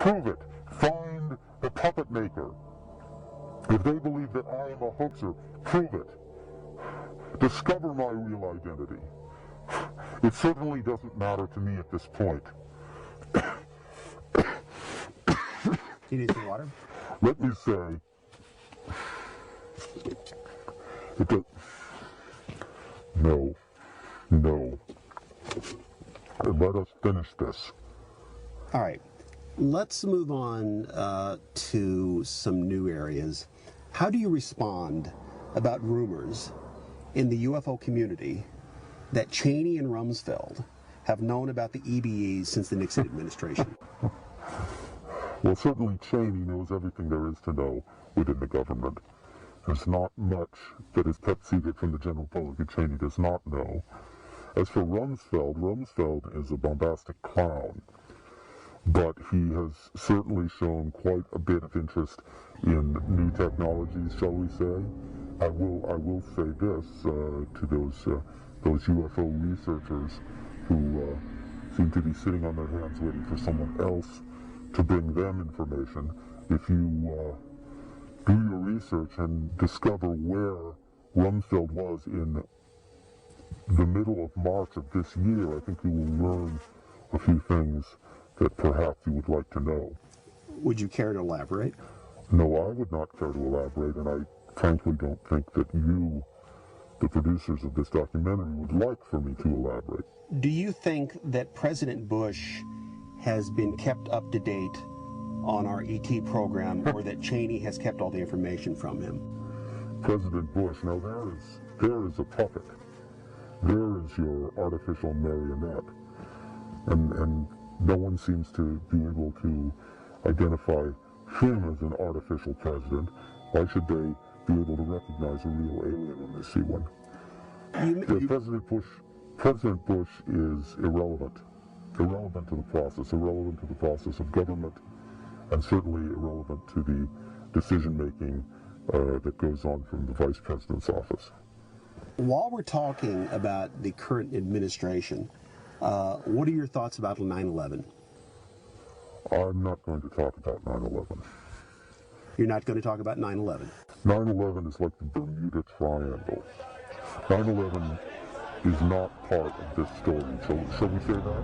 Prove it. Find the puppet maker. If they believe that I am a hoaxer, prove it. Discover my real identity. It certainly doesn't matter to me at this point. You need some water? Let me say, no. Let us finish this. All right. Let's move on to some new areas. How do you respond about rumors in the UFO community that Cheney and Rumsfeld have known about the EBEs since the Nixon administration? Well, certainly Cheney knows everything there is to know within the government. There's not much that is kept secret from the general public that Cheney does not know. As for Rumsfeld, Rumsfeld is a bombastic clown, but he has certainly shown quite a bit of interest in new technologies, shall we say. I will say this to those UFO researchers who seem to be sitting on their hands waiting for someone else to bring them information. If you do your research and discover where Rumsfeld was in the middle of March of this year, I think you will learn a few things that perhaps you would like to know. Would you care to elaborate? No, I would not care to elaborate, and I frankly don't think that you, the producers of this documentary, would like for me to elaborate. Do you think that President Bush has been kept up to date on our ET program, or that Cheney has kept all the information from him? President Bush, now there is a puppet. There is your artificial marionette. And no one seems to be able to identify him as an artificial president. Why should they be able to recognize a real alien when they see one? President Bush is irrelevant to the process of government, and certainly irrelevant to the decision-making that goes on from the Vice President's office. While we're talking about the current administration, what are your thoughts about 9/11? I'm not going to talk about 9/11. You're not going to talk about 9/11? 9/11 is like the Bermuda Triangle. 9/11 is not part of this story. Shall we say that?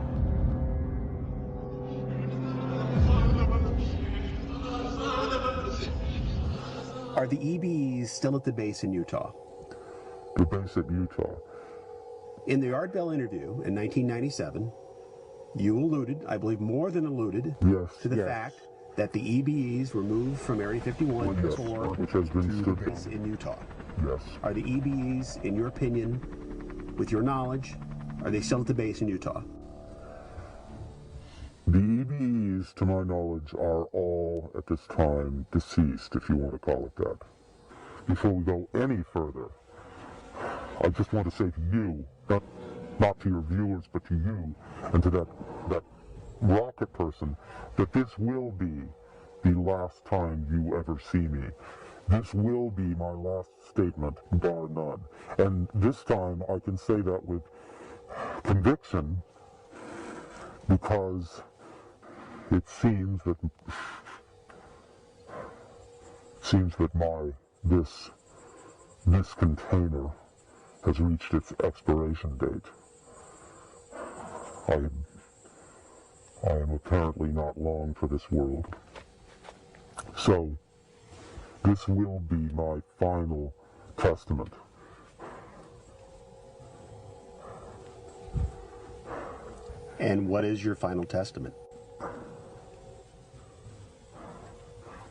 Are the EBEs still at the base in Utah? The base at Utah. In the Art Bell interview in 1997, you alluded, I believe more than alluded, to the fact that the EBEs were moved from Area 51 which has been to the base in Utah. Yes. Are the EBEs, in your opinion, with your knowledge, are they still at the base in Utah? The EBEs, to my knowledge, are all, at this time, deceased, if you want to call it that. Before we go any further, I just want to say to you, not to your viewers, but to you, and to that rocket person, that this will be the last time you ever see me. This will be my last statement, bar none. And this time I can say that with conviction, because it seems that this container has reached its expiration date. I am apparently not long for this world. So, this will be my final testament. And what is your final testament?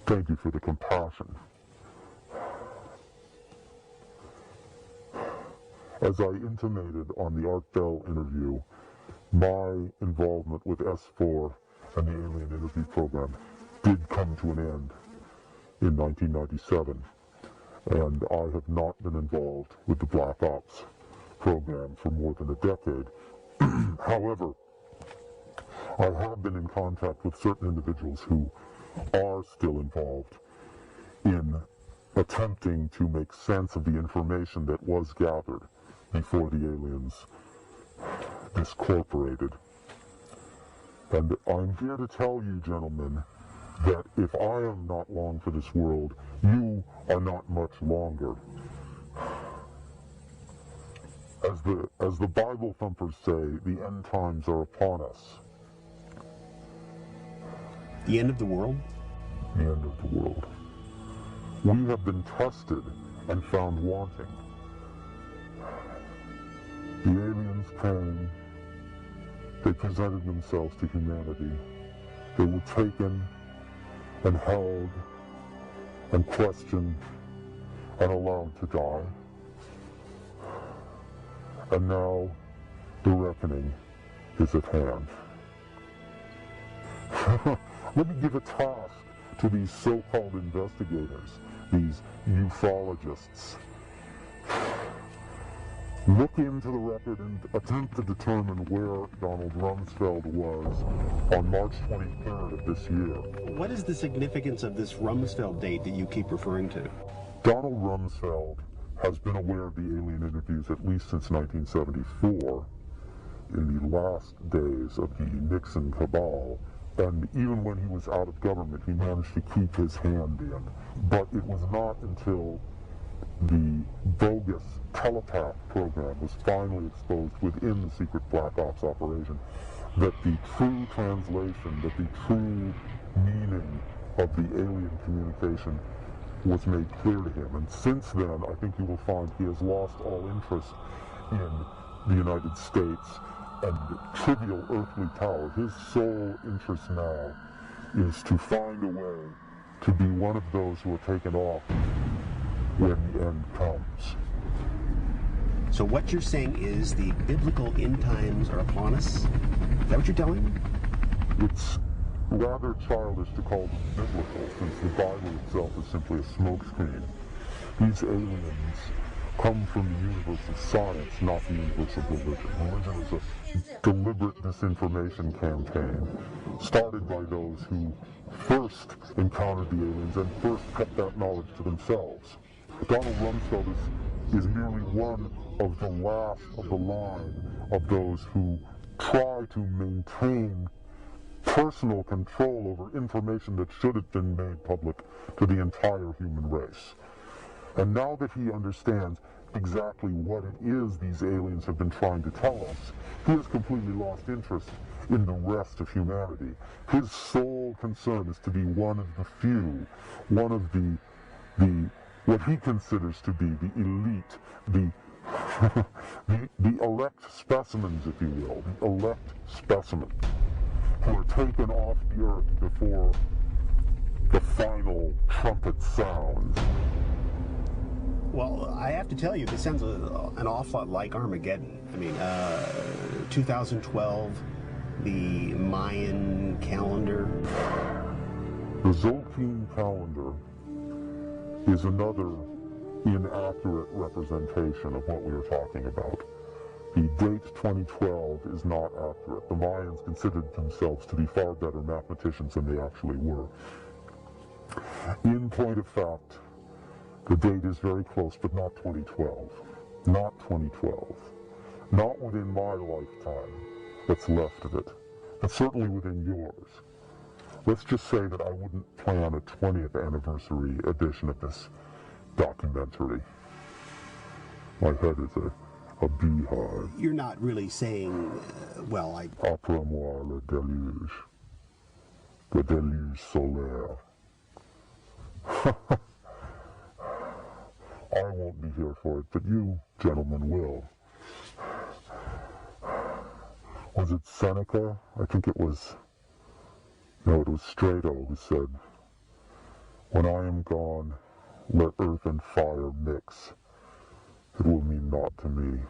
Thank you for the compassion. As I intimated on the Art Bell interview, my involvement with S4 and the Alien Interview Program did come to an end in 1997, and I have not been involved with the Black Ops program for more than a decade. However, I have been in contact with certain individuals who are still involved in attempting to make sense of the information that was gathered before the aliens discorporated. And I'm here to tell you, gentlemen, that if I am not long for this world, you are not much longer. As the Bible thumpers say, the end times are upon us. The end of the world? The end of the world. We have been tested and found wanting. The aliens came, they presented themselves to humanity. They were taken and held and questioned and allowed to die. And now the reckoning is at hand. Let me give a task to these so-called investigators, these ufologists. Look into the record and attempt to determine where Donald Rumsfeld was on March 23rd of this year. What is the significance of this Rumsfeld date that you keep referring to? Donald Rumsfeld has been aware of the alien interviews at least since 1974, in the last days of the Nixon cabal, and even when he was out of government, he managed to keep his hand in. But it was not until the bogus telepath program was finally exposed within the secret black ops operation that the true translation, that the true meaning of the alien communication was made clear to him. And since then, I think you will find he has lost all interest in the United States and trivial earthly power. His sole interest now is to find a way to be one of those who are taken off when the end comes. So what you're saying is the biblical end times are upon us? Is that what you're telling me? It's rather childish to call them biblical, since the Bible itself is simply a smokescreen. These aliens come from the universe of science, not the universe of religion. Religion is a deliberate disinformation campaign started by those who first encountered the aliens and first kept that knowledge to themselves. Donald Rumsfeld is merely one of the last of the line of those who try to maintain personal control over information that should have been made public to the entire human race. And now that he understands exactly what it is these aliens have been trying to tell us, he has completely lost interest in the rest of humanity. His sole concern is to be one of the few, one of the what he considers to be the elite, the elect specimens, if you will, the elect specimens who are taken off the earth before the final trumpet sounds. Well, I have to tell you, this sounds an awful lot like Armageddon. I mean, 2012, the Mayan calendar. The Zolkeen calendar is another inaccurate representation of what we are talking about. The date 2012 is not accurate. The Mayans considered themselves to be far better mathematicians than they actually were. In point of fact, the date is very close, but not 2012. Not 2012. Not within my lifetime that's left of it, but certainly within yours. Let's just say that I wouldn't plan a 20th anniversary edition of this documentary. My head is a beehive. You're not really saying, Après-moi le déluge. Le déluge solaire. I won't be here for it, but you, gentlemen, will. Was it Seneca? I think it was... No, it was Strato who said, "When I am gone, let earth and fire mix. It will mean naught to me."